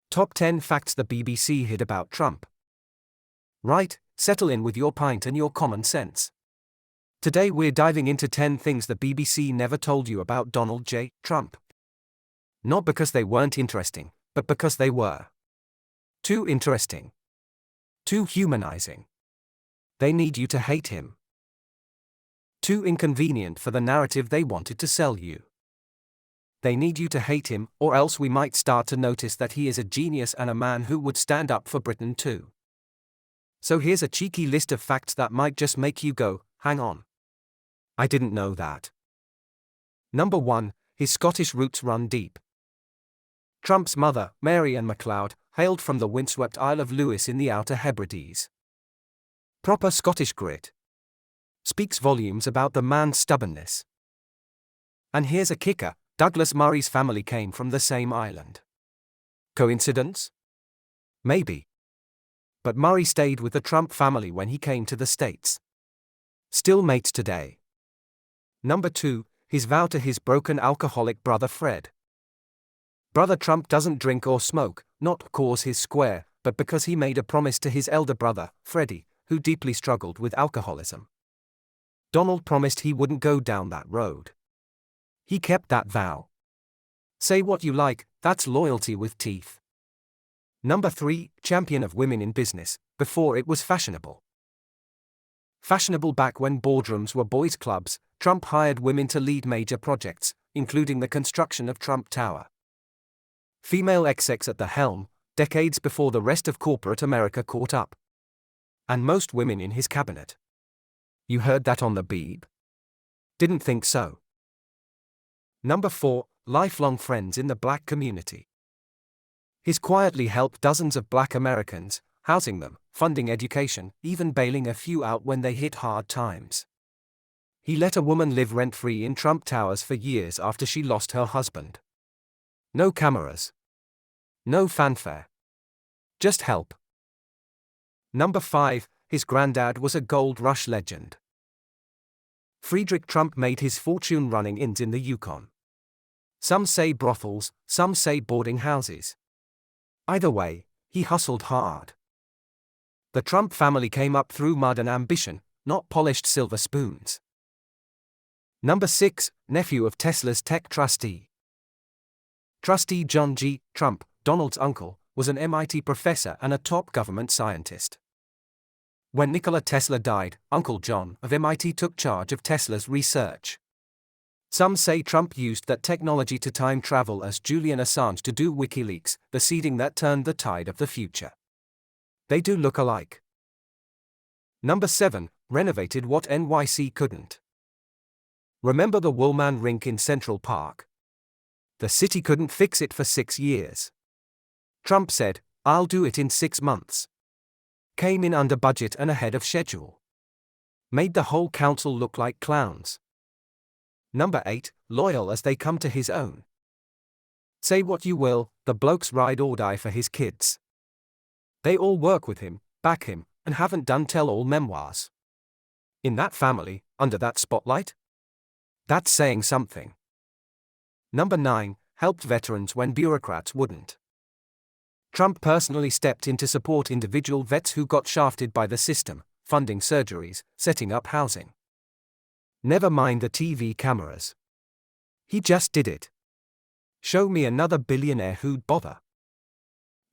Top 10 Facts the BBC hid about Trump. Right, settle in with your pint and your common sense. Today we're diving into 10 things the BBC never told you about Donald J. Trump. Not because they weren't interesting, but because they were. Too interesting. Too humanizing. They need you to hate him. Too inconvenient for the narrative they wanted to sell you. They need you to hate him, or else we might start to notice that he is a genius and a man who would stand up for Britain too. So here's a cheeky list of facts that might just make you go, hang on. I didn't know that. Number 1, his Scottish roots run deep. Trump's mother, Mary Ann MacLeod, hailed from the windswept Isle of Lewis in the Outer Hebrides. Proper Scottish grit. Speaks volumes about the man's stubbornness. And here's a kicker, Douglas Murray's family came from the same island. Coincidence? Maybe. But Murray stayed with the Trump family when he came to the States. Still mates today. Number 2, his vow to his broken alcoholic brother Fred. Brother Trump doesn't drink or smoke, not cause his square, but because he made a promise to his elder brother, Freddie, who deeply struggled with alcoholism. Donald promised he wouldn't go down that road. He kept that vow. Say what you like, that's loyalty with teeth. Number 3, champion of women in business, before it was fashionable. Fashionable back when boardrooms were boys' clubs, Trump hired women to lead major projects, including the construction of Trump Tower. Female execs at the helm, decades before the rest of corporate America caught up. And most women in his cabinet. You heard that on the Beeb? Didn't think so. Number 4, lifelong friends in the black community. He's quietly helped dozens of black Americans, housing them, funding education, even bailing a few out when they hit hard times. He let a woman live rent-free in Trump Towers for years after she lost her husband. No cameras. No fanfare. Just help. Number 5, his granddad was a gold rush legend. Friedrich Trump made his fortune running inns in the Yukon. Some say brothels, some say boarding houses. Either way, he hustled hard. The Trump family came up through mud and ambition, not polished silver spoons. Number 6, nephew of Tesla's tech trustee. Trustee John G. Trump, Donald's uncle, was an MIT professor and a top government scientist. When Nikola Tesla died, Uncle John of MIT took charge of Tesla's research. Some say Trump used that technology to time travel as Julian Assange to do WikiLeaks, the seeding that turned the tide of the future. They do look alike. Number 7, renovated what NYC couldn't. Remember the Wollman Rink in Central Park? The city couldn't fix it for 6 years. Trump said, "I'll do it in 6 months." Came in under budget and ahead of schedule. Made the whole council look like clowns. Number 8, loyal as they come to his own. Say what you will, the bloke's ride or die for his kids. They all work with him, back him, and haven't done tell-all memoirs. In that family, under that spotlight? That's saying something. Number 9, helped veterans when bureaucrats wouldn't. Trump personally stepped in to support individual vets who got shafted by the system, funding surgeries, setting up housing. Never mind the TV cameras. He just did it. Show me another billionaire who'd bother.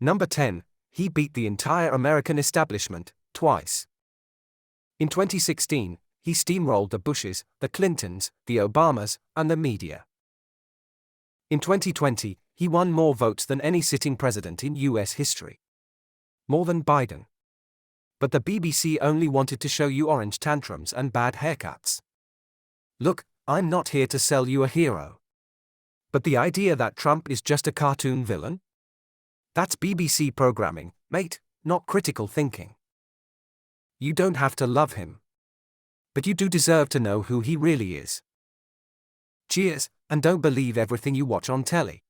Number 10, he beat the entire American establishment, twice. In 2016, he steamrolled the Bushes, the Clintons, the Obamas, and the media. In 2020, he won more votes than any sitting president in US history. More than Biden. But the BBC only wanted to show you orange tantrums and bad haircuts. Look, I'm not here to sell you a hero. But the idea that Trump is just a cartoon villain? That's BBC programming, mate, not critical thinking. You don't have to love him. But you do deserve to know who he really is. Cheers, and don't believe everything you watch on telly.